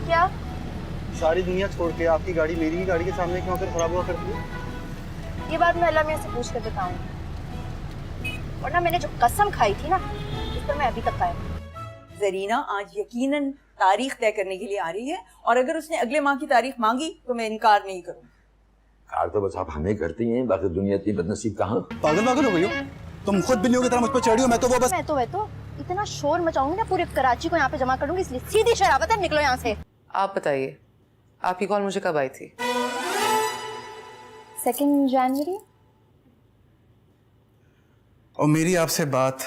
क्या? सारी दुनिया छोड़ के आपकी गाड़ी मेरी ही गाड़ी के सामने क्यों आकर खराब हुआ करती है? ये बात मैं अल्लाह मियां से पूछ कर बताऊंगी, वरना मैंने जो कसम खाई थी ना उस पर मैं अभी तक कायम हूं। जरीना आज यकीनन तारीख तय करने के लिए आ रही है और अगर उसने अगले माह की तारीख मांगी तो मैं इनकार नहीं करूंगी। कार तो बस आप हमें करती हैं, बाकी दुनिया इतनी बदनसीब कहाँ। पागल पागल हो गई हो तुम, खुद बिल्लियों की तरह मुझ पर चढ़ी हो। मैं तो इतना शोर मचाऊंगी ना पूरे कराची को यहाँ पे जमा कर दूंगी, इसलिए सीधी शराबत है, निकलो यहाँ से। आप बताइए, आपकी कॉल मुझे कब आई थी? 2 जनवरी। और मेरी आपसे बात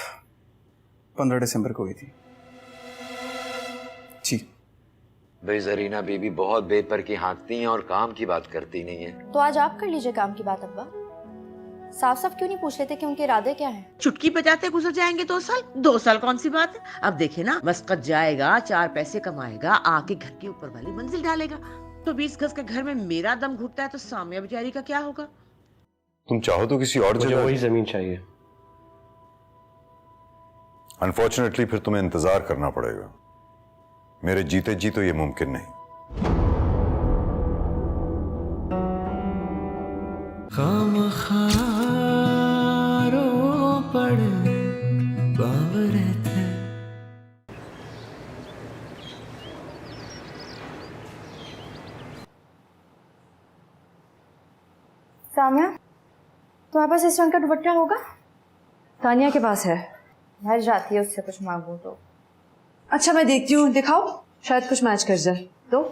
15 दिसंबर को हुई थी। जी भाई जरीना बीबी बहुत बेपर की हाँकती हैं और काम की बात करती नहीं है। तो आज आप कर लीजिए काम की बात। अब्बा साफ साफ क्यों नहीं पूछ लेते कि उनके इरादे क्या हैं? चुटकी बजाते गुजर जाएंगे 2 साल। 2 साल कौन सी बात है? अब देखे ना, मस्कत जाएगा, 4 पैसे कमाएगा, आके घर के ऊपर वाली मंजिल डालेगा। तो 20 गज के घर में मेरा दम घुटता है तो सामिया बेचारी का क्या होगा? तुम चाहो तो किसी और जगह। वही जमीन चाहिए। अनफॉर्चुनेटली फिर तुम्हें इंतजार करना पड़ेगा। मेरे जीते जी तो ये मुमकिन नहीं। सामिया, तुम्हारे पास इस रंग का दुपट्टा होगा? तानिया के पास है। घर जाती है, उससे कुछ मांगू तो। अच्छा मैं देखती हूँ, दिखाओ, शायद कुछ मैच कर जाए। तो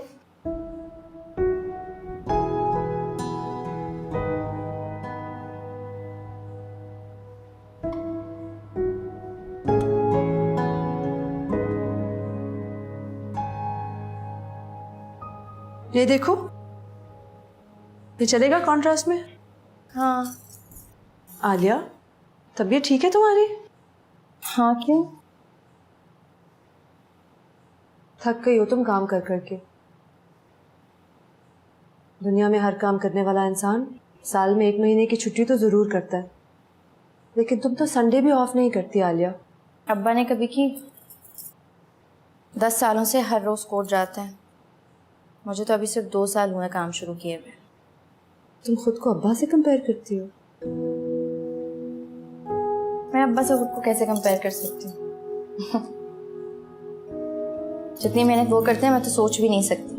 ये देखो, ये चलेगा कॉन्ट्रास्ट में? हाँ। आलिया, तबीयत ठीक है तुम्हारी? हाँ, क्यों? थक गई हो तुम काम कर करके। दुनिया में हर काम करने वाला इंसान साल में 1 महीने की छुट्टी तो जरूर करता है, लेकिन तुम तो संडे भी ऑफ नहीं करती आलिया। अब्बा ने कभी की? 10 सालों से हर रोज कोर्ट जाते हैं। मुझे तो अभी सिर्फ 2 साल हुए काम शुरू किए हुए। तुम खुद को अब्बा से कंपेयर करती हो? मैं अब्बा से खुद को कैसे कंपेयर कर सकती हूँ? जितनी मेहनत वो करते हैं मैं तो सोच भी नहीं सकती।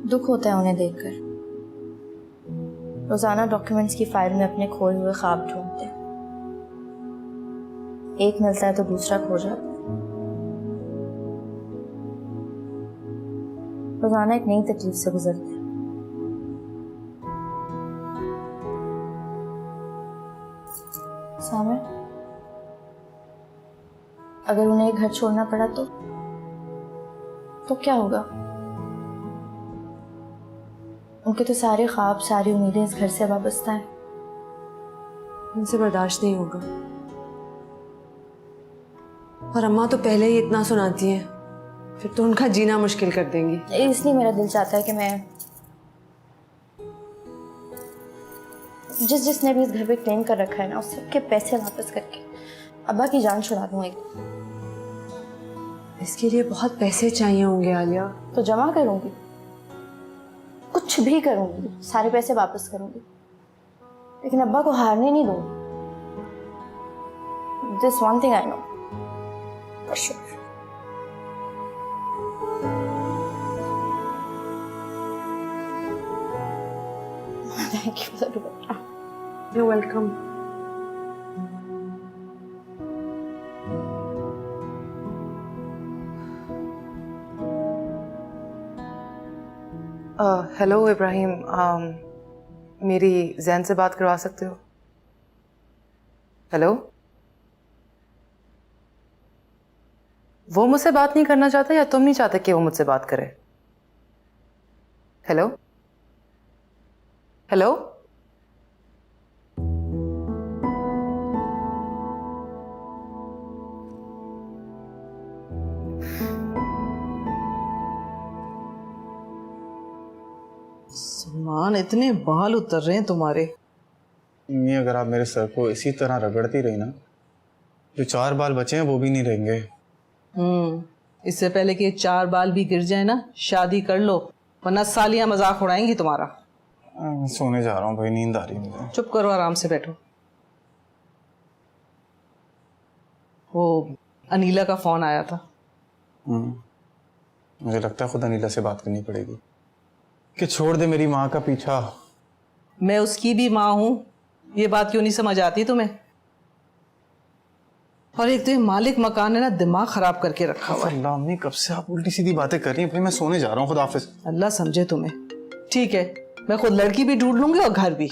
दुख होता है उन्हें देखकर। रोजाना डॉक्यूमेंट्स की फाइल में अपने खोए हुए ख्वाब ढूंढते हैं। एक मिलता है तो दूसरा खो जाता है। रोजाना एक नई तकलीफ से गुजरते हैं। सामने अगर उन्हें एक घर छोड़ना पड़ा तो क्या होगा? उनके तो सारे ख्वाब, सारी उम्मीदें इस घर से वाबस्ता हैं। उनसे बर्दाश्त नहीं होगा। और अम्मा तो पहले ही इतना सुनाती हैं, फिर तो उनका जीना मुश्किल कर देंगी। इसलिए मेरा दिल चाहता है कि मैं जिसने भी इस घर पे क्लेम कर रखा है ना, उस सबके पैसे वापस करके अब्बा की जान छुड़ा दूँ। इसके लिए बहुत पैसे चाहिए होंगे आलिया। तो जमा करूंगी, कुछ भी करूंगी, सारे पैसे वापस करूंगी, लेकिन अब्बा को हारने नहीं दूंगी। This one thing I know for sure. Thank you for the dupatta. You welcome. Hello Ibrahim, मेरी जैन से बात करवा सकते हो? हेलो, वो मुझसे बात नहीं करना चाहता या तुम नहीं चाहते कि वो मुझसे बात करे? हेलो हेलो सलमान, इतने बाल उतर रहे हैं तुम्हारे। मम्मी अगर आप मेरे सर को इसी तरह रगड़ती रही ना, जो 4 बाल बचे हैं वो भी नहीं रहेंगे। इससे पहले कि ये 4 बाल भी गिर जाए ना, शादी कर लो, वरना सालियां मजाक उड़ाएंगी तुम्हारा। मैं सोने जा रहा हूँ भाई, नींद आ रही है मुझे। चुप करो, आराम से बैठो। वो अनीला का फोन आया था। मुझे लगता है खुद अनीला से बात करनी पड़ेगी कि छोड़ दे मेरी माँ का पीछा। मैं उसकी भी माँ हूं, ये बात क्यों नहीं समझ आती तुम्हें? और एक तो ये मालिक मकान है ना, दिमाग खराब करके रखा हुआ है। अल्लाह अम्मी, कब से आप उल्टी सीधी बातें कर रही हैं भाई? मैं सोने जा रहा हूँ, खुदा हाफिज। अल्लाह समझे तुम्हें। ठीक है, मैं खुद लड़की भी ढूंढ लूंगी और घर भी।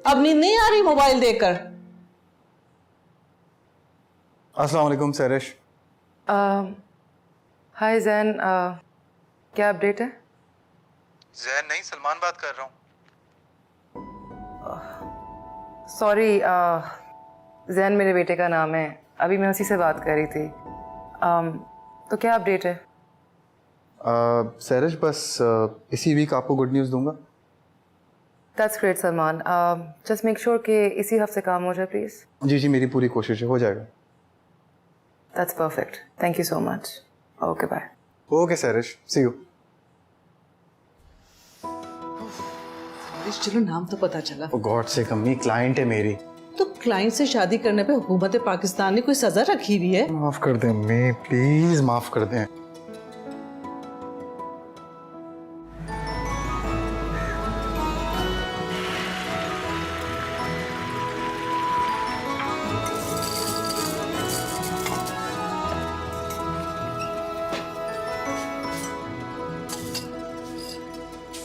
अब नींद नहीं आ रही मोबाइल देखकर? अस्सलाम वालेकुम सैरिश। हाय जैन, क्या अपडेट है? जैन नहीं, सलमान बात कर रहा हूँ। सॉरी, जैन मेरे बेटे का नाम है, अभी मैं उसी से बात कर रही थी। तो क्या अपडेट है? सैरिश बस इसी वीक आपको गुड न्यूज़ दूंगा। That's great Salman, just make sure कि इसी हफ्ते काम हो जाए प्लीज़। जी जी, मेरी पूरी कोशिश है, हो जाएगा। That's perfect, thank you so much. Okay bye. Okay सैरिश, सी यू। चलो, नाम तो पता चला। गॉड से कमी, क्लाइंट है मेरी। तो क्लाइंट से शादी करने पे हुकूमत पाकिस्तान ने कोई सजा रखी हुई है? माफ कर दें अम्मी, प्लीज माफ कर दें।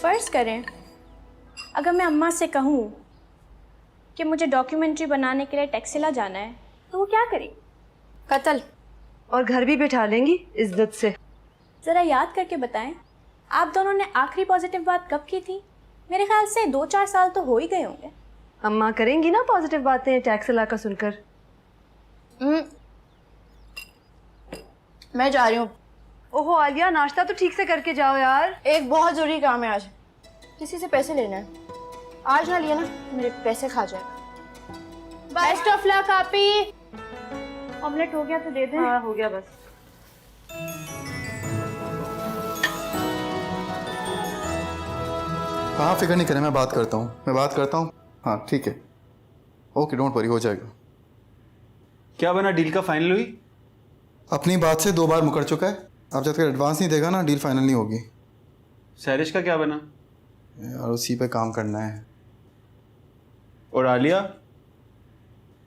फ़र्ज़ करें अगर मैं अम्मा से कहूँ कि मुझे डॉक्यूमेंट्री बनाने के लिए टैक्सिला जाना है, तो वो क्या करेगी? कत्ल। और घर भी बैठा लेंगी इज्जत से। ज़रा याद करके बताएं, आप दोनों ने आखिरी पॉजिटिव बात कब की थी? मेरे ख्याल से 2-4 साल तो हो ही गए होंगे। अम्मा करेंगी ना पॉजिटिव बातें टैक्सिला का सुनकर? मैं जा रही हूँ। ओहो आलिया, नाश्ता तो ठीक से करके जाओ यार। एक बहुत ज़रूरी काम है आज, किसी से पैसे लेना है। आज ना लिए ना मेरे पैसे खा जाएगा। बेस्ट ऑफ लक आपी। ऑमलेट हो गया तो दे दें। हाँ हो गया बस। हाँ फिक्र नहीं करें, मैं बात करता हूँ। हाँ ठीक है, ओके डोंट वरी, हो जाएगा। क्या बना, डील का फाइनल हुई? अपनी बात से 2 बार मुकर चुका है। अब जब तक एडवांस नहीं देगा ना, डील फाइनल नहीं होगी। सैरिश का क्या बना? यार उसी पे काम करना है। और आलिया?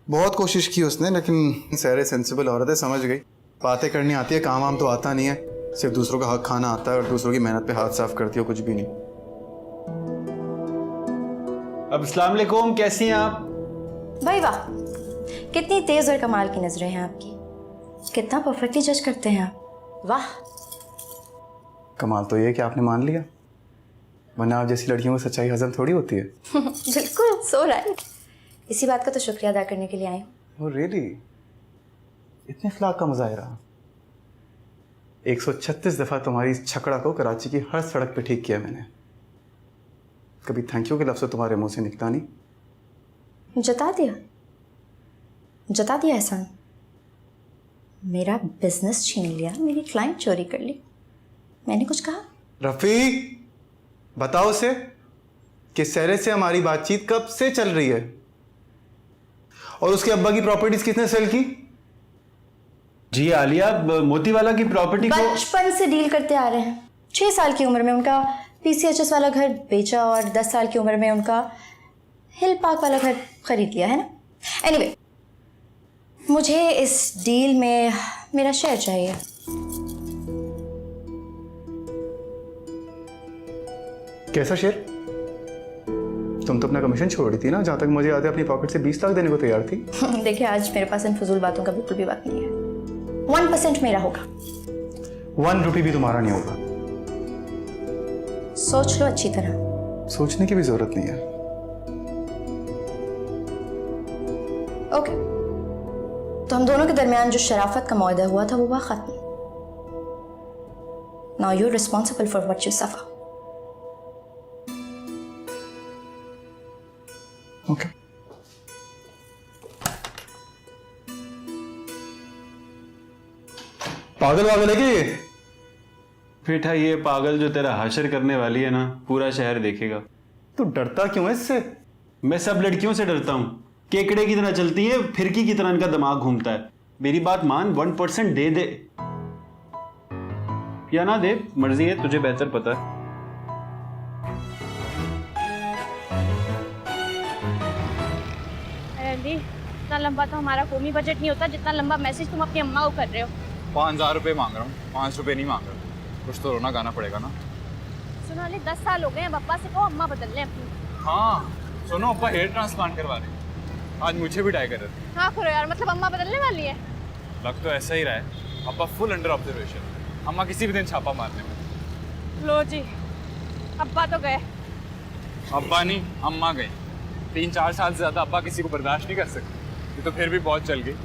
बहुत कोशिश की उसने, लेकिन सैरे सेंसिबल औरत है, समझ गई। बातें करनी आती है, काम वाम तो आता नहीं है, सिर्फ दूसरों का हक खाना आता है और दूसरों की मेहनत पे हाथ साफ करती है, कुछ भी नहीं। अब अस्सलाम वालेकुम, कैसी हैं आप? भाई वाह, कितनी तेज और कमाल की नजरें हैं आपकी, कितना परफेक्टली जज करते हैं आप। वाह। कमाल तो ये है कि आपने मान लिया, वरना आप जैसी लड़कियों को सच्चाई हजम थोड़ी होती है। बिल्कुल, सो राइट। इसी बात का तो शुक्रिया अदा करने के लिए आई हूँ। Oh really? इतने अखलाक का मुजाहिरा। 136 दफ़ा तुम्हारी इस छकड़ा को कराची की हर सड़क पे ठीक किया मैंने। कभी थैंक यू के लफ्ज़ तुम्हारे मुंह से निकला नहीं। जता दिया एहसान। मेरा बिजनेस छीन लिया, मेरी क्लाइंट चोरी कर ली, मैंने कुछ कहा? रफ़ीक बताओ उसे कि सैरे से हमारी बातचीत कब से चल रही है, और उसके अब्बा की प्रॉपर्टीज किसने सेल की? जी आलिया, मोती वाला की प्रॉपर्टी को बचपन से डील करते आ रहे हैं। 6 साल की उम्र में उनका PCHS वाला घर बेचा और 10 साल की उम्र में उनका हिल पार्क वाला घर खरीद लिया है ना। एनीवे, मुझे इस डील में मेरा शेयर चाहिए। कैसा शेयर? तुम तो अपना कमीशन छोड़ रही थी ना, जहां तक मुझे याद है अपनी पॉकेट से 20 लाख देने को तैयार थी। देखिए, आज मेरे पास इन फजूल बातों का बिल्कुल भी वक्त नहीं है। 1% मेरा होगा। 1 रुपये भी तुम्हारा नहीं होगा। सोच लो अच्छी तरह। सोचने की भी जरूरत नहीं है। ओके, तो हम दोनों के दरमियान जो शराफत का मुआहदा हुआ था वो हुआ खत्म। Now you are responsible for what you suffer. Okay पागल वागल है क्या ये? बेटा ये पागल जो तेरा हाशर करने वाली है ना, पूरा शहर देखेगा। तू डरता क्यों है इससे? मैं सब लड़कियों से डरता हूँ। केकड़े की तरह चलती है, फिरकी की तरह इनका दिमाग घूमता है। मेरी बात मान, 1% दे दे या ना दे, मर्जी है, तुझे बेहतर पता है। अरे इतना लंबा तो हमारा कौमी बजट नहीं होता जितना लंबा मैसेज तुम अपनी अम्मा को कर रहे हो। 5000 रुपये मांग रहा हूँ, 5 रुपये नहीं मांग रहा। कुछ तो रोना गाना पड़ेगा ना। सुनो अली, 10 साल हो गए हैं, अब्बा से कहो अम्मा बदल लें अपनी। हाँ सुनो, अब्बा हेयर ट्रांसप्लांट करवा रहे हैं, आज मुझे भी डाई कर रहे थे। हाँ करो यार, मतलब अम्मा बदलने वाली है। लग तो ऐसा ही रहा है। अब्बा फुल अंडर ऑब्जर्वेशन, अम्मा किसी भी दिन छापा मारने में। लो जी, अब्बा तो गए। अब्बा नहीं, अम्मा गई। 3-4 साल से ज्यादा अब्बा किसी को बर्दाश्त नहीं कर सकते, ये तो फिर भी बहुत चल गई।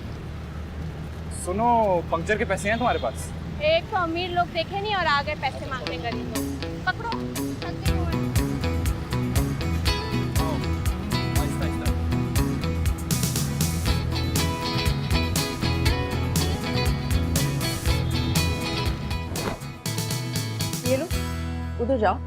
सुनो, पंक्चर के पैसे हैं तुम्हारे पास? एक तो अमीर लोग देखे नहीं और आ गए पैसे मांगने गरीब लोग। पकड़ो, चलते हो। ये लो, उधर जाओ।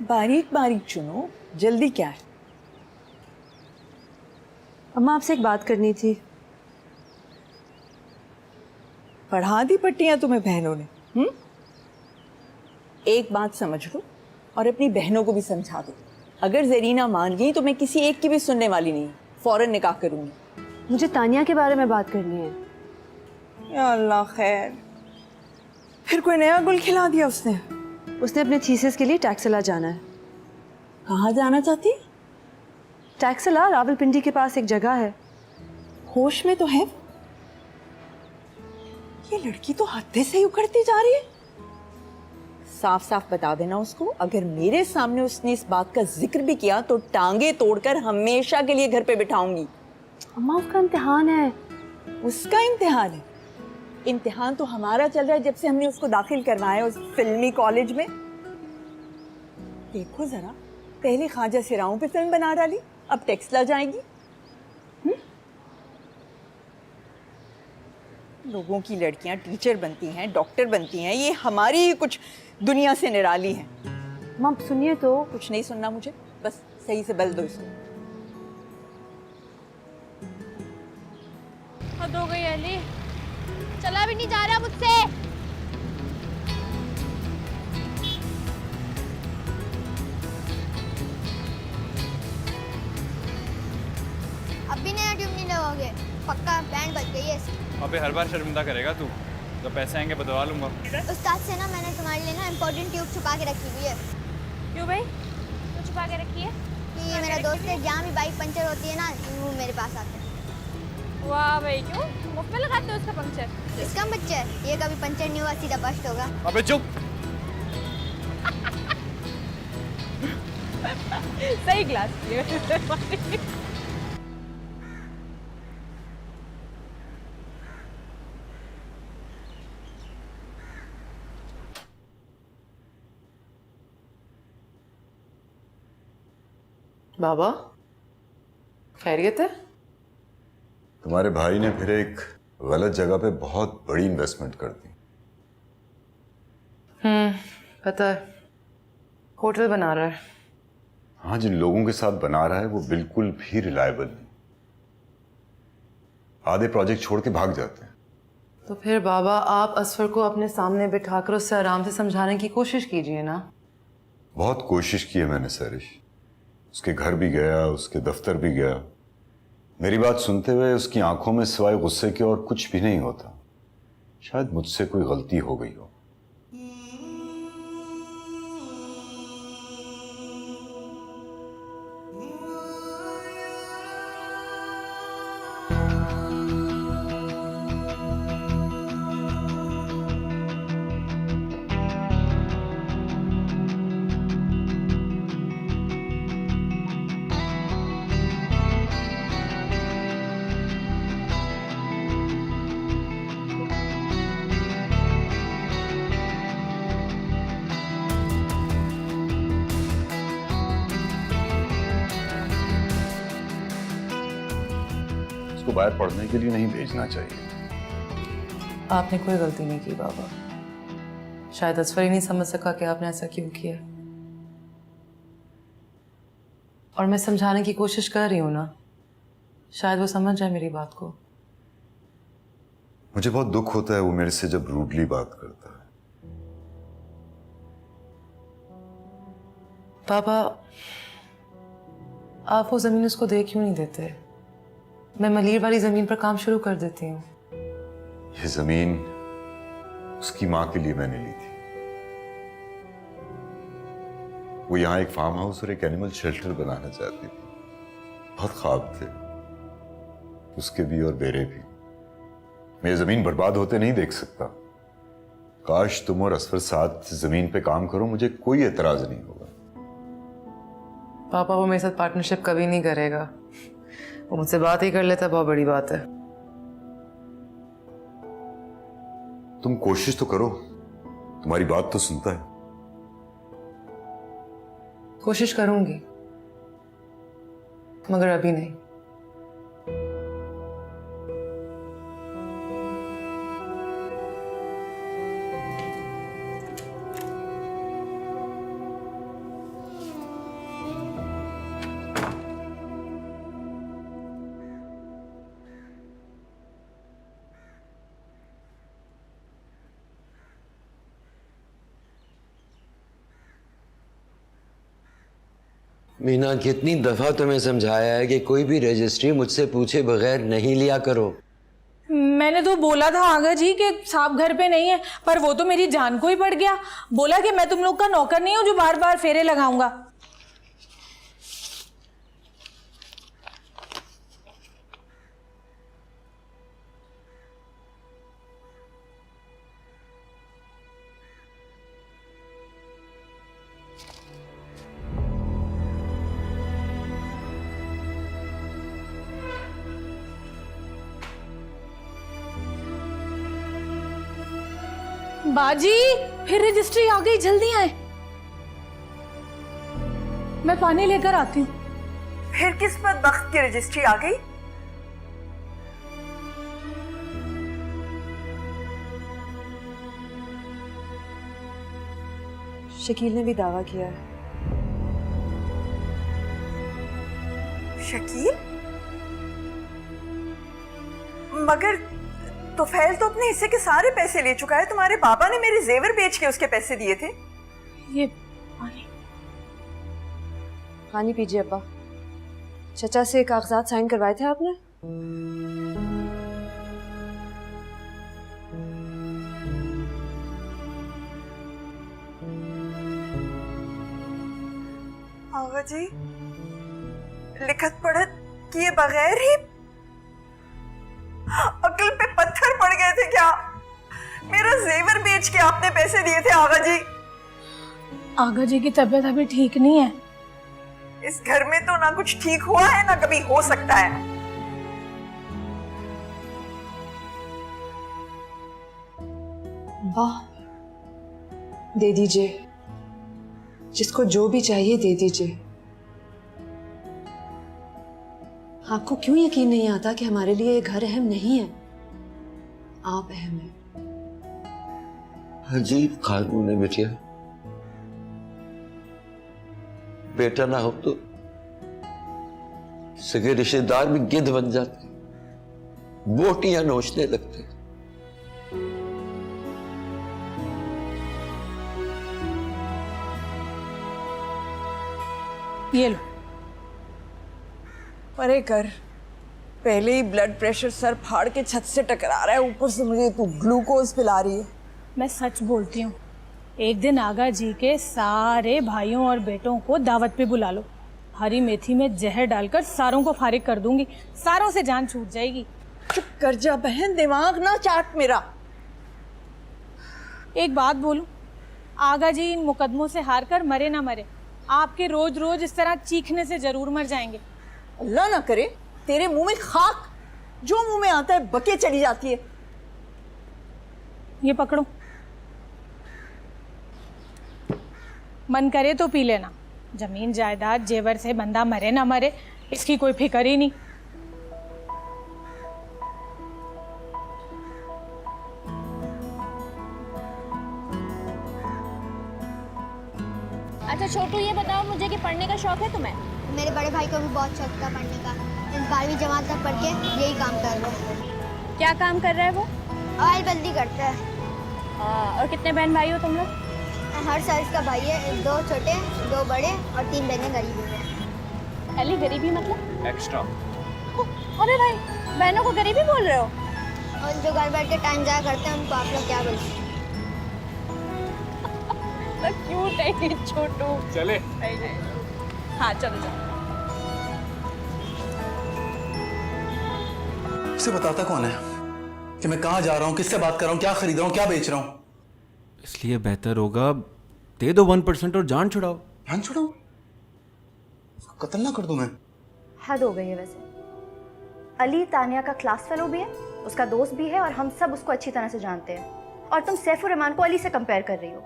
बारीक बारीक चुनो, जल्दी क्या है? अम्मा आपसे एक बात करनी थी। पढ़ा दी पट्टियां तुम्हें बहनों ने? एक बात समझ लो और अपनी बहनों को भी समझा दो। अगर जरीना मान गई तो मैं किसी एक की भी सुनने वाली नहीं, फौरन निकाह करूंगी। मुझे तानिया के बारे में बात करनी है। या अल्लाह खैर, फिर कोई नया गुल खिला दिया उसने? उसने अपने थीसिस के लिए टैक्सला जाना है। कहाँ जाना चाहती? टैक्सला रावलपिंडी के पास एक जगह है। होश में तो है? ये लड़की तो हद से ही उखड़ती जा रही है। साफ साफ बता देना उसको, अगर मेरे सामने उसने इस बात का जिक्र भी किया तो टांगे तोड़कर हमेशा के लिए घर पे बिठाऊंगी। अम्मा उसका इम्तिहान है। उसका इम्तिहान है? इम्तिहान तो हमारा चल रहा है जब से हमने उसको दाखिल करवाया उस फिल्मी कॉलेज में। देखो जरा, पहले ख्वाजा सिराओं पे फिल्म बना डाली, अब टेक्सला जाएगी। लोगों की लड़कियां टीचर बनती हैं, डॉक्टर बनती हैं, ये हमारी कुछ दुनिया से निराली हैं। माँ सुनिए तो। कुछ नहीं सुनना मुझे, बस सही से बल दो इसको। हद हो गई अली, चला भी नहीं जा रहा मुझसे। अब भी नया ट्यूब नहीं लगाओगे? पक्का बैंड बज गई है इसकी। अबे हर बार शर्मिंदा करेगा तू, जब पैसे आएंगे बदलवा लूंगा। उस्ताद से ना मैंने तुम्हारे लिए ना इम्पोर्टेंट ट्यूब छुपा के रखी हुई है। क्यों भाई, क्यों छुपा के रखी है? कि ये मेरा दोस्त है, जहाँ भी बाइक पंचर होती है ना वो मेरे पास आते हैं। वाह भाई, क्यों मुफ्त में लगाते हो उसका पंचर? इसका पंचर, ये कभी पंचर नहीं हुआ, सीधा बस्ट होगा। अबे चुप। सही क्लास। बाबा खैरियत है? तुम्हारे भाई ने फिर एक गलत जगह पे बहुत बड़ी इन्वेस्टमेंट कर दी। पता है, होटल बना रहा है। हाँ, जिन लोगों के साथ बना रहा है वो बिल्कुल भी रिलायबल नहीं। आधे प्रोजेक्ट छोड़ के भाग जाते हैं। तो फिर बाबा आप असफर को अपने सामने बिठाकर उससे आराम से समझाने की कोशिश कीजिए ना। बहुत कोशिश की है मैंने सरिश, उसके घर भी गया, उसके दफ्तर भी गया। मेरी बात सुनते हुए उसकी आंखों में सिवाय गुस्से के और कुछ भी नहीं होता। शायद मुझसे कोई गलती हो गई हो। को बाहर पढ़ने के लिए नहीं भेजना चाहिए। आपने कोई गलती नहीं की बाबा। शायद असफर ही नहीं समझ सका कि आपने ऐसा क्यों किया, और मैं समझाने की कोशिश कर रही हूं ना, शायद वो समझ जाए मेरी बात को। मुझे बहुत दुख होता है वो मेरे से जब रूडली बात करता है। पापा, आप वो जमीन उसको दे क्यों नहीं देते? मैं मलीर वाली जमीन पर काम शुरू कर देती हूँ। ये जमीन उसकी माँ के लिए मैंने ली थी। वो यहाँ एक फार्म हाउस और एक एनिमल शेल्टर बनाना चाहती थी। बहुत ख्वाब थे उसके भी और मेरे भी। मैं जमीन बर्बाद होते नहीं देख सकता। काश तुम और असफर साथ जमीन पे काम करो, मुझे कोई एतराज नहीं होगा। पापा वो मेरे साथ पार्टनरशिप कभी नहीं करेगा। वो मुझसे बात ही कर लेता, बहुत बड़ी बात है। तुम कोशिश तो करो, तुम्हारी बात तो सुनता है। कोशिश करूंगी, मगर अभी नहीं। मीना, कितनी दफा तुम्हें समझाया है कि कोई भी रजिस्ट्री मुझसे पूछे बगैर नहीं लिया करो। मैंने तो बोला था आगा जी कि साहब घर पे नहीं है, पर वो तो मेरी जान को ही पड़ गया। बोला कि मैं तुम लोग का नौकर नहीं हूं जो बार बार फेरे लगाऊंगा। बाजी, फिर रजिस्ट्री आ गई, जल्दी आए। मैं पानी लेकर आती हूँ। फिर किस बदबख्त की रजिस्ट्री आ गई? शकील ने भी दावा किया है। शकील? मगर तोफैल तो अपने हिस्से के सारे पैसे ले चुका है। तुम्हारे बाबा ने मेरे जेवर बेच के उसके पैसे दिए थे। ये पानी पीजिए अब्बा। चचा से कागजात साइन करवाए थे आपने? आगा जी, लिखत पढ़त किए बगैर ही अकल पे पत्थर पड़ गए थे क्या? मेरा जेवर बेच के आपने पैसे दिए थे आगा जी। आगा जी की तबीयत अभी ठीक नहीं है। इस घर में तो ना कुछ ठीक हुआ है ना कभी हो सकता है। वाह, दे दीजिए, जिसको जो भी चाहिए दे दीजिए। आपको क्यों यकीन नहीं आता कि हमारे लिए ये घर अहम नहीं है? आप अहम हैं। अजीब कानून है बिटिया। बेटा ना हो तो सगे रिश्तेदार भी गिद्ध बन जाते, बोटियां नोचने लगते। ये लो। परे कर, पहले ही ब्लड प्रेशर सर फाड़ के छत से टकरा रहा है, ऊपर से मुझे तू ग्लूकोज पिला रही है। मैं सच बोलती हूँ, एक दिन आगा जी के सारे भाइयों और बेटों को दावत पे बुला लो। हरी मेथी में जहर डालकर सारों को फारिग कर दूंगी, सारों से जान छूट जाएगी। चुप कर जा बहन, दिमाग ना चाट मेरा। एक बात बोलूं, आगा जी इन मुकदमों से हार कर मरे ना मरे, आपके रोज रोज इस तरह चीखने से जरूर मर जाएंगे। अल्लाह ना करे तेरे मुंह में खाक, जो मुंह में आता है बके चली जाती है। ये पकड़ो, मन करे तो पी लेना। जमीन जायदाद जेवर से बंदा मरे ना मरे इसकी कोई फिक्र ही नहीं। अच्छा छोटू, ये बताओ मुझे कि पढ़ने का शौक है तुम्हें? मेरे बड़े भाई को भी बहुत शौक था पढ़ने का। 12वीं जमात तक पढ़ के यही काम कर रहा है। क्या काम कर रहा है वो? ऑयल बल्दी करता है। और कितने बहन भाई हो तुम लोग? हर साइज का भाई है, 2 छोटे 2 बड़े और 3 बहनें गरीबी में। अली गरीबी मतलब? एक्स्ट्रा। अरे भाई, बहनों को गरीबी बोल रहे हो? और जो घर बैठ के टाइम जाया करते हैं उनको आप लोग क्या बोलते हैं? क्यूट है ये छोटू। चले। हाँ चलो चलो। उसे बताता कौन है कि मैं कहाँ जा रहा हूँ, किससे बात कर रहा हूँ, क्या खरीद रहा हूँ, क्या बेच रहा हूँ? इसलिए बेहतर होगा दे दो 1% और जान छुड़ाओ। जान छुड़ाओ? कत्ल ना कर दूं मैं? हद हो गई है वैसे। अली तानिया का क्लास फेलो भी है, उसका दोस्त भी है और हम सब उसको अच्छी तरह से जानते हैं। और तुम सैफुर रहमान को अली से कंपेयर कर रही हो।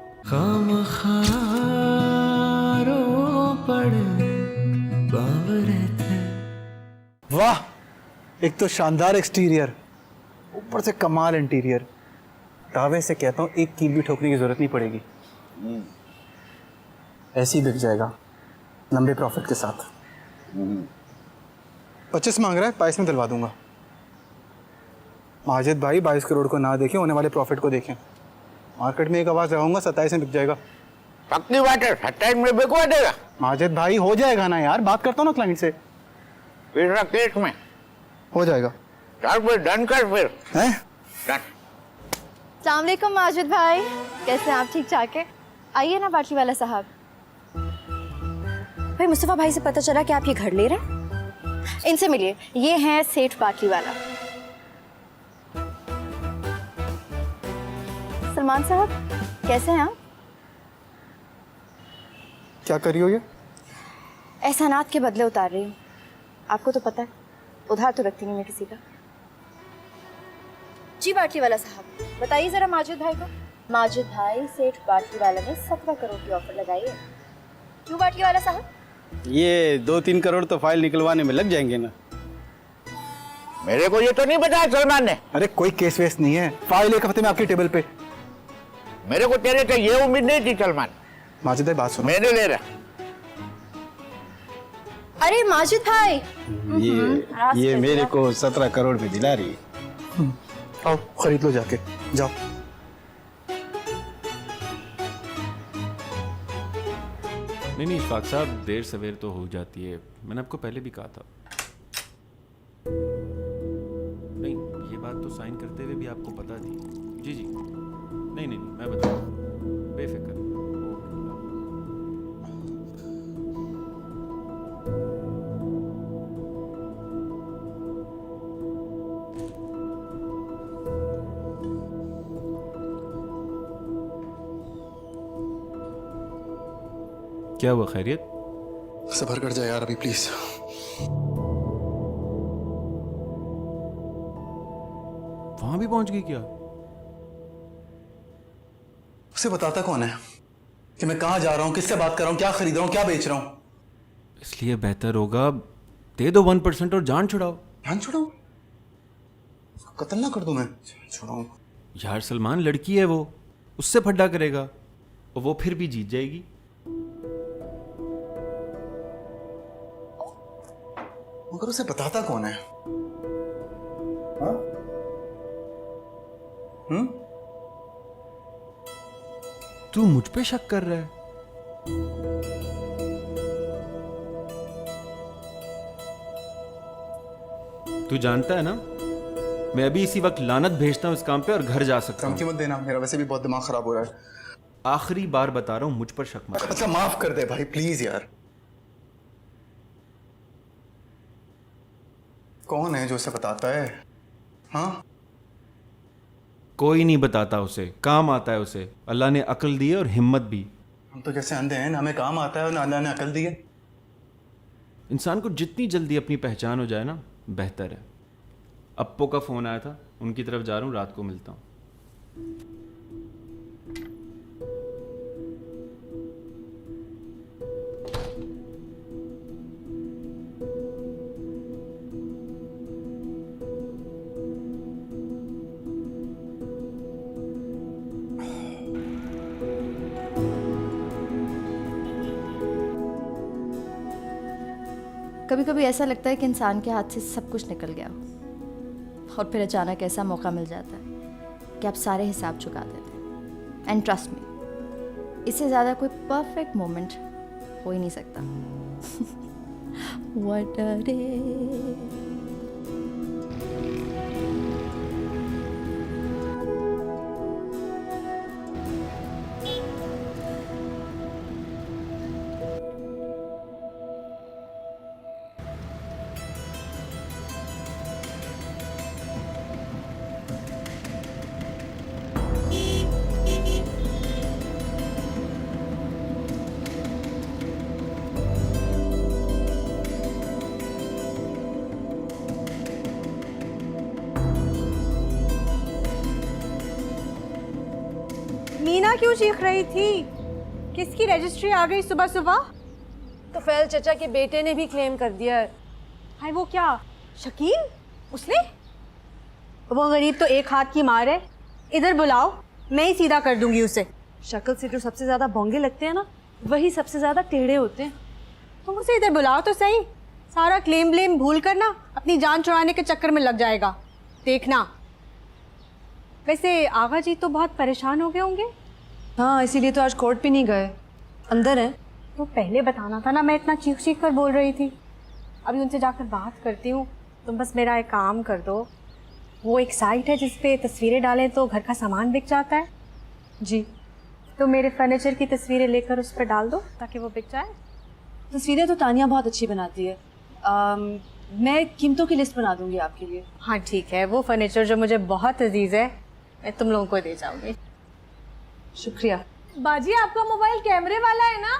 वाह, एक तो शानदार एक्सटीरियर, ऊपर से कमाल इंटीरियर। दावे से कहता हूँ एक कील भी ठोकने की जरूरत नहीं पड़ेगी। ऐसे ही बिक जाएगा लंबे प्रॉफिट के साथ। 25 मांग रहा है, 22 में दिलवा दूंगा। माजिद भाई 22 करोड़ को ना देखें, होने वाले प्रॉफिट को देखें। मार्केट में एक आवाज लगाऊंगा, 27 में बिक जाएगा। पक्की बात है, 27 में बिकवा देगा। माजिद भाई हो जाएगा ना यार, बात करता हूँ ना क्लाइंट से। फिर केस में हो जाएगा। चल फिर डन कर फिर। हैं? डन। अस्सलाम वालेकुम माजिद भाई, कैसे हैं आप? ठीक ठाक है? आइए ना बाटली वाला साहब। भाई मुस्तफ़ा भाई से पता चला कि आप ये घर ले रहे हैं। इनसे मिलिए, ये हैं सेठ बाटली वाला। सलमान साहब कैसे हैं आप? क्या कर रही हो ये? एहसानात के बदले उतार रही हूँ। आपको तो पता है उधार तो रखती नहीं मैं किसी का। जी बाटली वाला साहब, बताइए जरा माजिद भाई को। माजिद भाई, सेठ बाटली वाला ने 17 करोड़ की ऑफर लगाई है। क्यों बाटली वाला साहब? ये 2-3 करोड़ तो फाइल निकलवाने में लग जाएंगे ना। मेरे को ये तो नहीं बताया सलमान ने। अरे कोई केस वेस नहीं है, फाइल एक हफ्ते में आपकी टेबल पे। मेरे को तेरे से ये उम्मीद नहीं थी सलमान। माजिद भाई बात सुनो। मैंने ले रहा। अरे माजिद भाई, ये मेरे को 17 करोड़ में दिला रही है। आओ खरीद लो जाके, जाओ। नहीं इशफाक साहब, देर सवेर तो हो जाती है, मैंने आपको पहले भी कहा था। नहीं ये बात तो साइन करते हुए भी आपको पता थी। जी जी, नहीं मैं बताऊँ, बेफिक्र। क्या हुआ, खैरियत? सबर कर जाए यार अभी प्लीज। वहां भी पहुंच गई क्या? उसे बताता कौन है कि मैं कहाँ जा रहा हूँ, किससे बात कर रहा हूँ, क्या खरीद रहा हूँ, क्या बेच रहा हूँ? इसलिए बेहतर होगा दे दो 1% और जान छुड़ाओ। जान छुड़ाओ? कत्ल ना कर दूं मैं? छुड़ाऊं? यार सलमान लड़की है वो, उससे फड्डा करेगा और वो फिर भी जीत जाएगी। मगर उसे बताता कौन है? हाँ? तू मुझ पे शक कर रहा है? तू जानता है ना, मैं अभी इसी वक्त लानत भेजता हूं इस काम पे और घर जा सकता हूं। धमकी मत देना, मेरा वैसे भी बहुत दिमाग खराब हो रहा है। आखिरी बार बता रहा हूं, मुझ पर शक मत। अच्छा माफ कर दे भाई प्लीज यार। कौन है जो उसे बताता है? हाँ? कोई नहीं बताता उसे, काम आता है उसे। अल्लाह ने अक्ल दी है और हिम्मत भी। हम तो जैसे अंधे हैं, ना हमें काम आता है और ना अल्लाह ने अक्ल दी है। इंसान को जितनी जल्दी अपनी पहचान हो जाए ना, बेहतर है। अप्पो का फोन आया था, उनकी तरफ जा रहा हूँ, रात को मिलता हूँ। कभी कभी ऐसा लगता है कि इंसान के हाथ से सब कुछ निकल गया हो और फिर अचानक ऐसा मौका मिल जाता है कि आप सारे हिसाब चुका देते हैं। एंड ट्रस्ट मी, इससे ज़्यादा कोई परफेक्ट मोमेंट हो ही नहीं सकता। What a day। मीना क्यों चीख रही थी? किसकी रजिस्ट्री आ गई सुबह सुबह? तो फैल चचा के बेटे ने भी क्लेम कर दिया है। हाय वो क्या, शकील? उसने? वो गरीब तो एक हाथ की मार है। इधर बुलाओ, मैं ही सीधा कर दूंगी उसे। शक्ल से जो सबसे ज्यादा बोंगे लगते हैं ना, वही सबसे ज्यादा टेढ़े होते हैं। तुम उसे इधर बुलाओ तो सही। सारा क्लेम ब्लेम भूल कर ना अपनी जान छुड़ाने के चक्कर में लग जाएगा, देखना। वैसे आगा जी तो बहुत परेशान हो गए होंगे। हाँ, इसीलिए तो आज कोर्ट भी नहीं गए, अंदर हैं। तो पहले बताना था ना, मैं इतना चीख चीख कर बोल रही थी। अभी उनसे जाकर बात करती हूँ। तुम बस मेरा एक काम कर दो, वो एक साइट है जिस पे तस्वीरें डालें तो घर का सामान बिक जाता है। जी। तो मेरे फर्नीचर की तस्वीरें लेकर उस पर डाल दो ताकि वो बिक जाए। तस्वीरें तो तानिया बहुत अच्छी बनाती है। मैं कीमतों की लिस्ट बना दूंगी आपके लिए। हाँ ठीक है, वो फर्नीचर जो मुझे बहुत अजीज़ है मैं तुम लोगों को दे जाऊंगी। शुक्रिया। बाजी आपका मोबाइल कैमरे वाला है ना?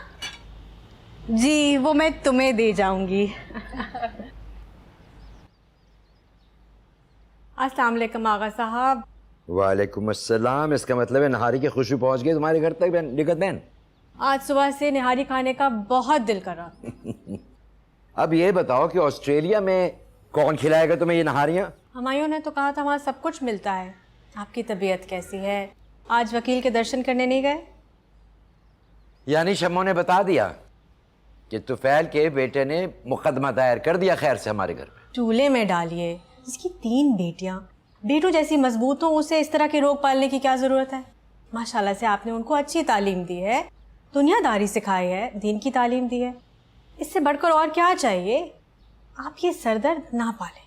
जी, वो मैं तुम्हें दे जाऊंगी। अस्सलाम वालेकुम आगा साहब। वालेकुम अस्सलाम। इसका मतलब है नहारी की खुशबू पहुंच गई तुम्हारे घर तक लिखत बहन? आज सुबह से निहारी खाने का बहुत दिल कर रहा। अब ये बताओ कि ऑस्ट्रेलिया में कौन खिलाएगा तुम्हें ये नहारियाँ? हमायूं ने तो कहा था वहाँ सब कुछ मिलता है। आपकी तबीयत कैसी है? आज वकील के दर्शन करने नहीं गए? यानी शम्मो ने बता दिया कि तुफैल के बेटे ने मुकदमा दायर कर दिया खैर से हमारे घर पे। चूल्हे में डालिए। इसकी 3 बेटियां, बेटों जैसी मजबूत हो, उसे इस तरह के रोग पालने की क्या ज़रूरत है? माशाल्लाह से आपने उनको अच्छी तालीम दी है, दुनियादारी सिखाई है, दीन की तालीम दी है। इससे बढ़कर और क्या चाहिए? आप ये सरदर्द ना पालें।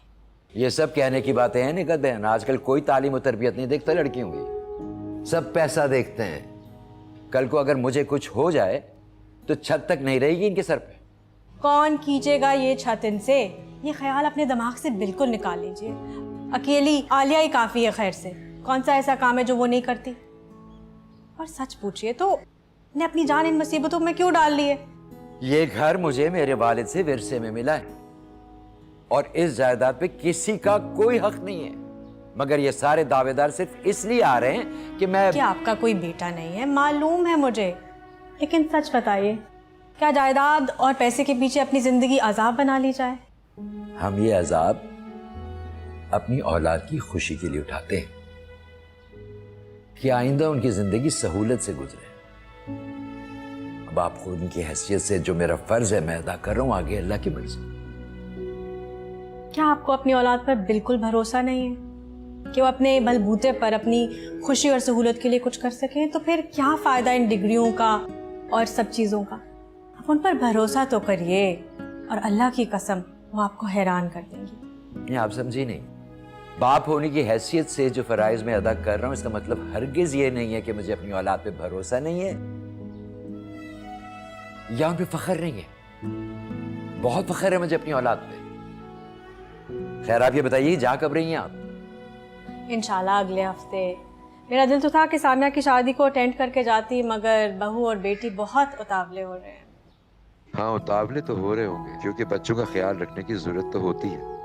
ये सब कहने की बातें हैं निकत बहन। आजकल कोई तालीम और तरबियत नहीं देखता लड़कियों की, सब पैसा देखते हैं। कल को अगर मुझे कुछ हो जाए तो छत तक नहीं रहेगी इनके सर पे। कौन खींचेगा ये छत इनसे? ये ख्याल अपने दिमाग से बिल्कुल निकाल लीजिए। अकेली आलिया ही काफ़ी है खैर से। कौन सा ऐसा काम है जो वो नहीं करती? और सच पूछिए तो ने अपनी जान इन मुसीबतों में क्यों डाल ली है? ये घर मुझे मेरे वालिद से विरसे में मिला है और इस जायदाद पे किसी का कोई हक नहीं है, मगर ये सारे दावेदार सिर्फ इसलिए आ रहे हैं कि मैं कि आपका कोई बेटा नहीं है, मालूम है मुझे। लेकिन सच बताइए, क्या जायदाद और पैसे के पीछे अपनी जिंदगी अजाब बना ली जाए? हम ये अजाब अपनी औलाद की खुशी के लिए उठाते हैं कि आइंदा उनकी जिंदगी सहूलत से गुजरे। अब आप खुद उनकी हैसियत से जो मेरा फर्ज है मैं अदा कर रहा हूं, आगे अल्लाह की मर्जी। क्या आपको अपनी औलाद पर बिल्कुल भरोसा नहीं है कि वो अपने बलबूते पर अपनी खुशी और सहूलत के लिए कुछ कर सकें? तो फिर क्या फ़ायदा इन डिग्रियों का और सब चीज़ों का? आप उन पर भरोसा तो करिए और अल्लाह की कसम वो आपको हैरान कर देंगी। ये आप समझी नहीं। बाप होने की हैसियत से जो फराइज में अदा कर रहा हूँ इसका मतलब हरगिज ये नहीं है कि मुझे अपनी औलाद पे भरोसा नहीं है या उन पे फख्र नहीं है। बहुत फख्र है मुझे अपनी औलाद पे। खैर आप ये बताइए जा कब रही हैं आप? इंशाल्लाह अगले हफ्ते। मेरा दिल तो था कि सामिया की शादी को अटेंड करके जाती, मगर बहू और बेटी बहुत उतावले हो रहे हैं। हाँ उतावले तो हो रहे होंगे क्योंकि बच्चों का ख्याल रखने की जरूरत तो होती है।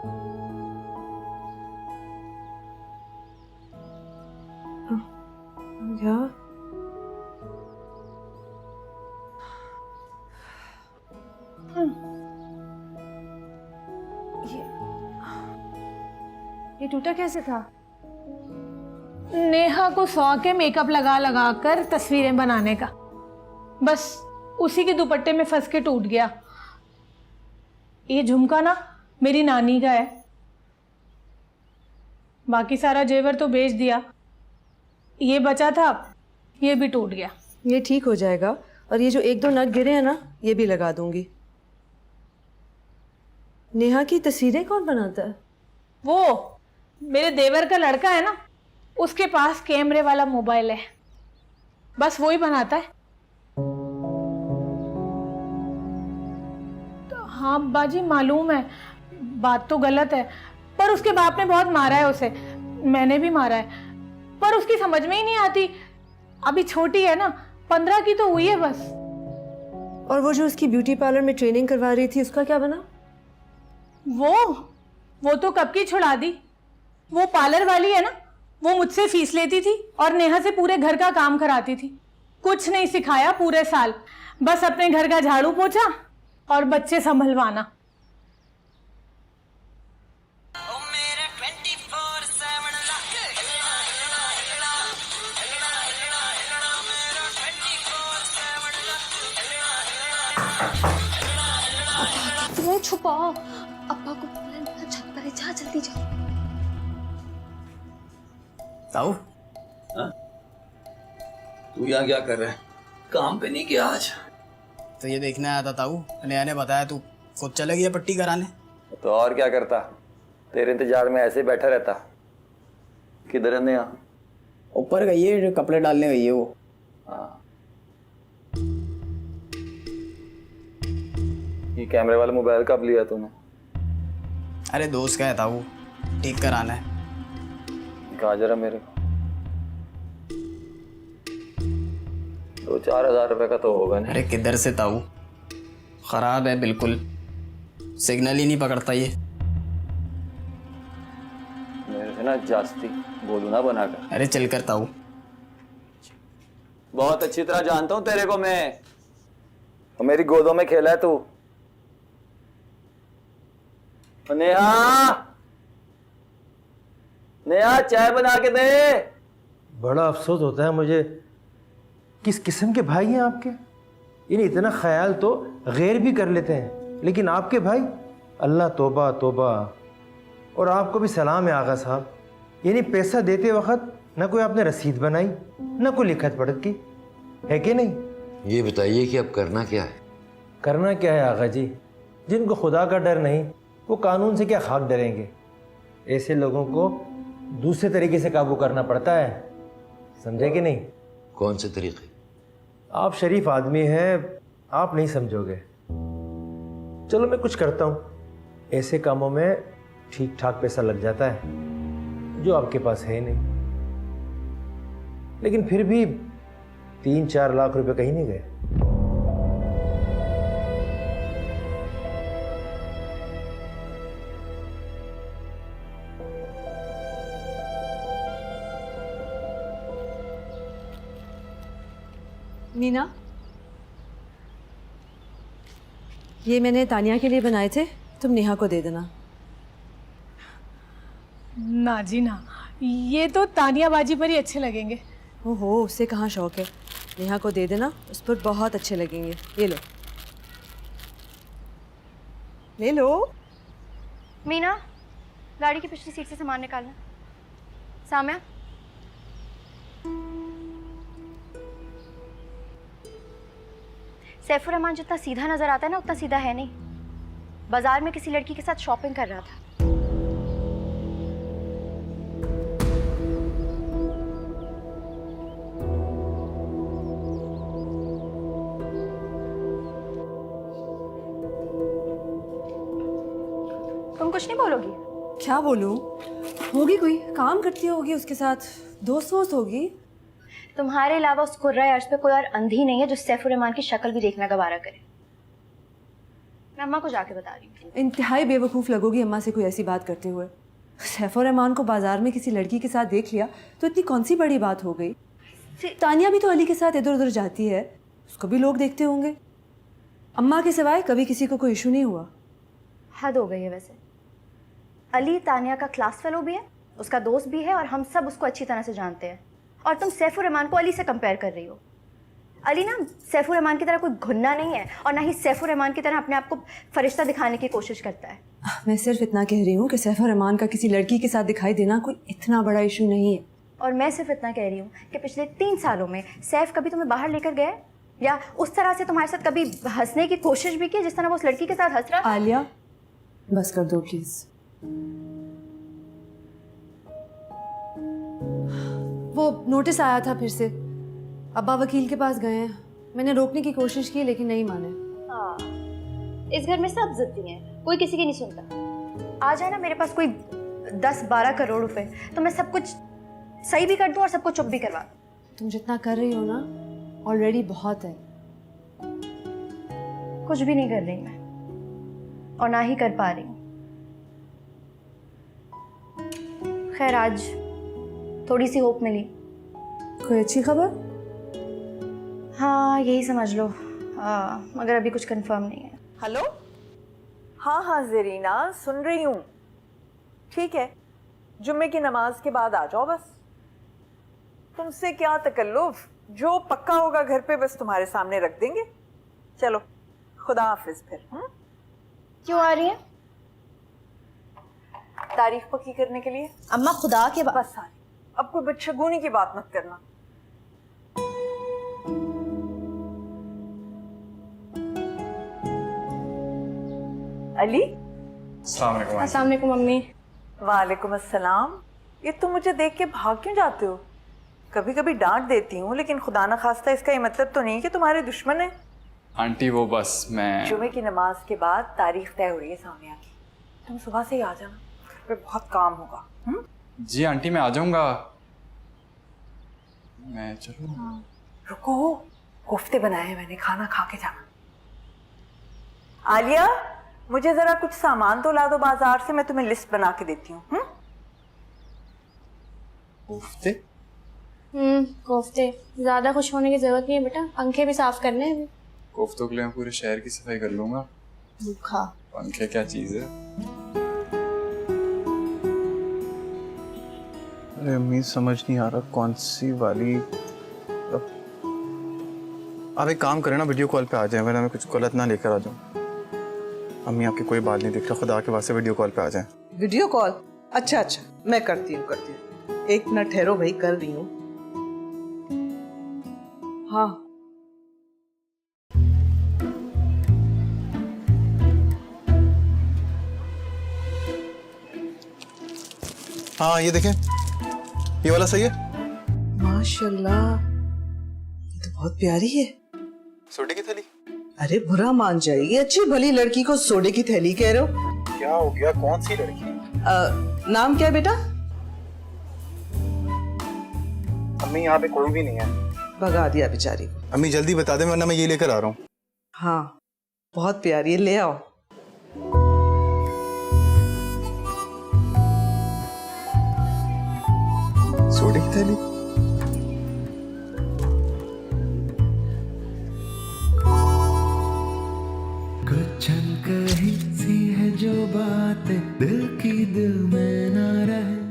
क्या? ये टूटा कैसे था? नेहा को सौ के मेकअप लगा लगा कर तस्वीरें बनाने का, बस उसी के दुपट्टे में फंस के टूट गया। ये झुमका ना मेरी नानी का है, बाकी सारा जेवर तो बेच दिया, ये बचा था, ये भी टूट गया। ये ठीक हो जाएगा, और ये जो 1-2 नग गिरे हैं ना, ये भी लगा दूंगी। नेहा की तस्वीरें कौन बनाता है? वो मेरे देवर का लड़का है ना, उसके पास कैमरे वाला मोबाइल है, बस वो ही बनाता है। तो हाँ बाजी मालूम है, बात तो गलत है, पर उसके बाप ने बहुत मारा है उसे, मैंने भी मारा है, पर उसकी समझ में ही नहीं आती। अभी छोटी है ना, 15 की तो हुई है बस। और वो जो उसकी ब्यूटी पार्लर में ट्रेनिंग करवा रही थी, उसका क्या बना? वो तो कब की छुड़ा दी। वो पार्लर वाली है ना, वो मुझसे फीस लेती थी और नेहा से पूरे घर का काम कराती थी। कुछ नहीं सिखाया पूरे साल, बस अपने घर का झाड़ू पोछा और बच्चे संभलवाना। तुम्हें छुपाओ, अब्बा को छत पर जा, जल्दी जाओ। ताऊ, तू यहाँ क्या कर रहा है? काम पे नहीं किया आज? तो ये देखने आया था ताऊ, नेहा ने बताया तू खुद चले गया पट्टी कराने। तो और क्या करता, तेरे इंतजार में ऐसे बैठा रहता। किधर है नेहा? ऊपर गई है, कपड़े डालने गई है वो। हाँ, ये कैमरे वाला मोबाइल कब लिया तूने? अरे दोस्त का है ताऊ, ठीक कराना है। कहा जरा मेरे को। 2-4 हज़ार रुपए का तो होगा नहीं। अरे किधर से ताऊ, खराब है बिल्कुल, सिग्नल ही नहीं पकड़ता ये। मेरे से ना जास्ती बोलू ना बनाकर। अरे चल कर ताऊ। बहुत अच्छी तरह जानता हूँ तेरे को मैं, और मेरी गोदों में खेला है तू। नेहा, नेहा चाय बना के दे। बड़ा अफसोस होता है मुझे, किस किस्म के भाई हैं आपके। इन्हें इतना ख्याल तो गैर भी कर लेते हैं, लेकिन आपके भाई, अल्लाह तौबा तौबा। और आपको भी सलाम है आगा साहब, यानी पैसा देते वक्त ना कोई आपने रसीद बनाई, ना कोई लिखत पढ़त की, है कि नहीं? ये बताइए कि अब करना क्या है? करना क्या है आगा जी, जिनको खुदा का डर नहीं, वो कानून से क्या खाक डरेंगे। ऐसे लोगों को दूसरे तरीके से काबू करना पड़ता है, समझे कि नहीं? कौन से तरीके? आप शरीफ आदमी हैं, आप नहीं समझोगे। चलो मैं कुछ करता हूँ, ऐसे कामों में ठीक ठाक पैसा लग जाता है जो आपके पास है नहीं, लेकिन फिर भी 3-4 लाख रुपए कहीं नहीं गए। मीना, ये मैंने तानिया के लिए बनाए थे, तुम नेहा को दे देना। ना जी ना, ये तो तानिया बाजी पर ही अच्छे लगेंगे। ओहो, उससे कहाँ शौक है, नेहा को दे देना, उस पर बहुत अच्छे लगेंगे। ये लो, ले लो। मीना, गाड़ी की पिछली सीट से सामान निकालना। साम्या, सैफुर रहमान जितना सीधा नजर आता है ना, उतना सीधा है नहीं। बाजार में किसी लड़की के साथ शॉपिंग कर रहा था। तुम कुछ नहीं बोलोगी? क्या बोलूं? होगी कोई काम करती होगी उसके साथ, दोस्त वोस्त होगी। तुम्हारे अलावा उस कुर्रा अर्श पे कोई और अंधी नहीं है जो सैफुर रहमान की शक्ल भी देखना गवारा करे। मैं अम्मा को जाके बता रही हूँ। इंतहाई बेवकूफ़ लगोगी अम्मा से कोई ऐसी बात करते हुए। सैफुर रहमान को बाजार में किसी लड़की के साथ देख लिया तो इतनी कौन सी बड़ी बात हो गई। तानिया भी तो अली के साथ इधर उधर जाती है, उसको भी लोग देखते होंगे। अम्मा के सिवाय कभी किसी को कोई इशू नहीं हुआ। हद हो गई है वैसे। अली तानिया का क्लास फेलो भी है, उसका दोस्त भी है, और हम सब उसको अच्छी तरह से जानते हैं। और तुम सैफुर रहमान को अली से कंपेयर कर रही हो। अली ना सैफुर रहमान की तरह कोई घुन्ना नहीं है और ना ही सैफुर रहमान की तरह अपने आप को फरिश्ता दिखाने की कोशिश करता है। मैं सिर्फ इतना कह रही हूँ कि सैफ रहमान का किसी लड़की के साथ दिखाई देना कोई इतना बड़ा इशू नहीं है। और मैं सिर्फ इतना कह रही हूँ कि पिछले 3 सालों में सैफ कभी तुम्हें बाहर लेकर गया है या उस तरह से तुम्हारे साथ कभी हंसने की कोशिश भी की जिस तरह वो उस लड़की के साथ हंस रहा? आलिया बस कर दो प्लीज। वो नोटिस आया था फिर से, अब्बा वकील के पास गए हैं। मैंने रोकने की कोशिश की लेकिन नहीं माने। हाँ, इस घर में सब जिद्दी हैं, कोई किसी की नहीं सुनता। आ जाए ना मेरे पास कोई 10-12 करोड़ रुपए तो मैं सब कुछ सही भी कर दूं और सबको चुप भी करवा दूं। तुम जितना कर रही हो ना ऑलरेडी बहुत है। कुछ भी नहीं कर रही मैं और ना ही कर पा रही हूँ। खैर आज थोड़ी सी होप मिली। कोई अच्छी खबर? हाँ यही समझ लो, मगर अभी कुछ कंफर्म नहीं है। हेलो, हाँ हाँ ज़रीना सुन रही हूँ। ठीक है, जुम्मे की नमाज के बाद आ जाओ। बस तुमसे क्या तकल्लुफ, जो पक्का होगा घर पे बस तुम्हारे सामने रख देंगे। चलो खुदा हाफिज फिर। क्यों आ रही है? तारीख पक्की करने के लिए। अम्मा खुदा के बस आ रही। अब कोई बदशगुनी की बात मत करना। अली। अस्सलाम वालेकुम मम्मी। वालेकुम अस्सलाम। ये तुम मुझे देख के भाग क्यों जाते हो? कभी कभी डांट देती हूँ लेकिन खुदा न खास्ता इसका ये मतलब तो नहीं कि तुम्हारे दुश्मन है। आंटी वो बस मैं जुमे की नमाज के बाद तारीख तय हो रही है सामिया की। तुम सुबह से ही आ जाना, फिर बहुत काम होगा। जी आंटी मैं आ जाऊंगा। मैं चलूं? रुको, कोफ्ते बनाए हैं मैंने, खाना खा के जाना। आलिया मुझे जरा कुछ सामान तो ला दो बाजार से, मैं तुम्हें लिस्ट बना के देती हूँ। कोफ्ते? कोफ्ते ज्यादा खुश होने की जरूरत नहीं है बेटा, पंखे भी साफ करने हैं। कोफ्तों के लिए मैं पूरे शहर की सफाई कर लूंगा। भूखा पंखे क्या चीज है? अरे अम्मी समझ नहीं आ रहा कौन सी वाली। आप एक काम करें ना, वीडियो कॉल पे आ जाएं, वरना मैं कुछ गलत ना लेकर आ जाऊं। अम्मी आपकी कोई बात नहीं दिख रहा, खुदा के वास्ते वीडियो कॉल पे आ जाएं। Video call? अच्छा अच्छा मैं करती हूँ। एक मिनट ठहरो भाई, कर रही हूँ। हाँ हाँ ये देखें, ये वाला सही है। माशाल्लाह ये तो बहुत प्यारी है। सोडे की थैली? अरे बुरा मान जाएगी, अच्छी भली लड़की को सोडे की थैली कह रहे हो? क्या हो गया, कौन सी लड़की? नाम क्या है बेटा? अम्मी यहाँ पे कोई भी नहीं है। भगा दिया बेचारी को। अम्मी जल्दी बता दें वरना मैं ये लेकर आ रहा हूँ। हाँ बहुत प्यारी है, ले आओ। सोडे की थैली? कुछ कहीं सी है जो बात दिल की दिल में ना रहे।